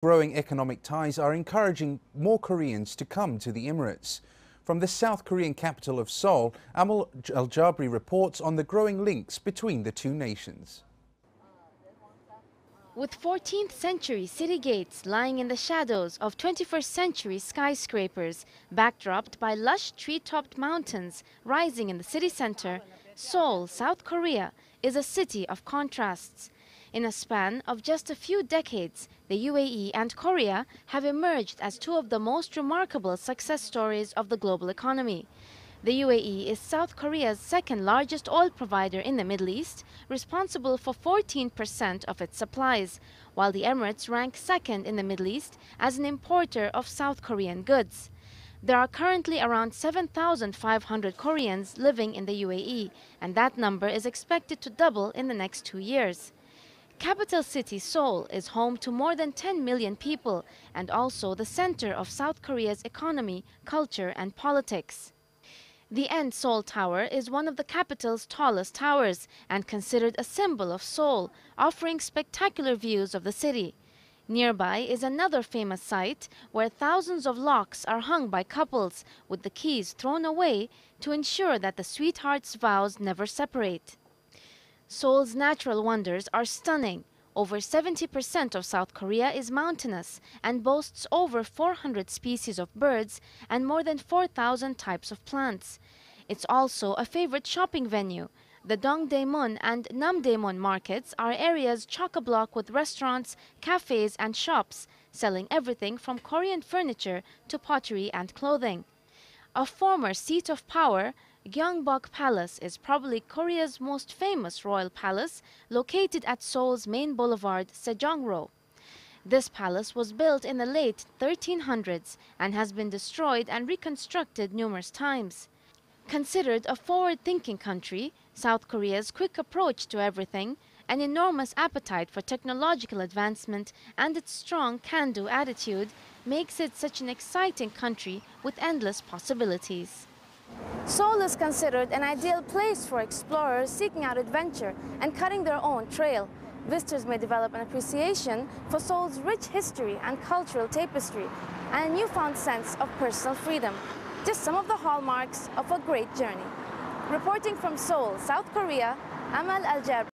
Growing economic ties are encouraging more Koreans to come to the Emirates. From the South Korean capital of Seoul, Amal Al Jabry reports on the growing links between the two nations. With 14th century city gates lying in the shadows of 21st century skyscrapers, backdropped by lush tree-topped mountains rising in the city center, Seoul, South Korea, is a city of contrasts. In a span of just a few decades, the UAE and Korea have emerged as two of the most remarkable success stories of the global economy. The UAE is South Korea's second largest oil provider in the Middle East, responsible for 14% of its supplies, while the Emirates rank second in the Middle East as an importer of South Korean goods. There are currently around 7,500 Koreans living in the UAE, and that number is expected to double in the next 2 years. Capital city Seoul is home to more than 10 million people and also the center of South Korea's economy, culture, and politics. The End Seoul Tower is one of the capital's tallest towers and considered a symbol of Seoul, offering spectacular views of the city. Nearby is another famous site where thousands of locks are hung by couples with the keys thrown away to ensure that the sweethearts' vows never separate. Seoul's natural wonders are stunning. Over 70% of South Korea is mountainous and boasts over 400 species of birds and more than 4,000 types of plants. It's also a favorite shopping venue. The Dongdaemun and Namdaemun markets are areas chock-a-block with restaurants, cafes, and shops, selling everything from Korean furniture to pottery and clothing. A former seat of power, Gyeongbok Palace is probably Korea's most famous royal palace, located at Seoul's main boulevard, Sejongro. This palace was built in the late 1300s and has been destroyed and reconstructed numerous times. Considered a forward-thinking country, South Korea's quick approach to everything, an enormous appetite for technological advancement, and its strong can-do attitude makes it such an exciting country with endless possibilities. Seoul is considered an ideal place for explorers seeking out adventure and cutting their own trail. Visitors may develop an appreciation for Seoul's rich history and cultural tapestry, and a newfound sense of personal freedom. Just some of the hallmarks of a great journey. Reporting from Seoul, South Korea, Amal Al Jabry.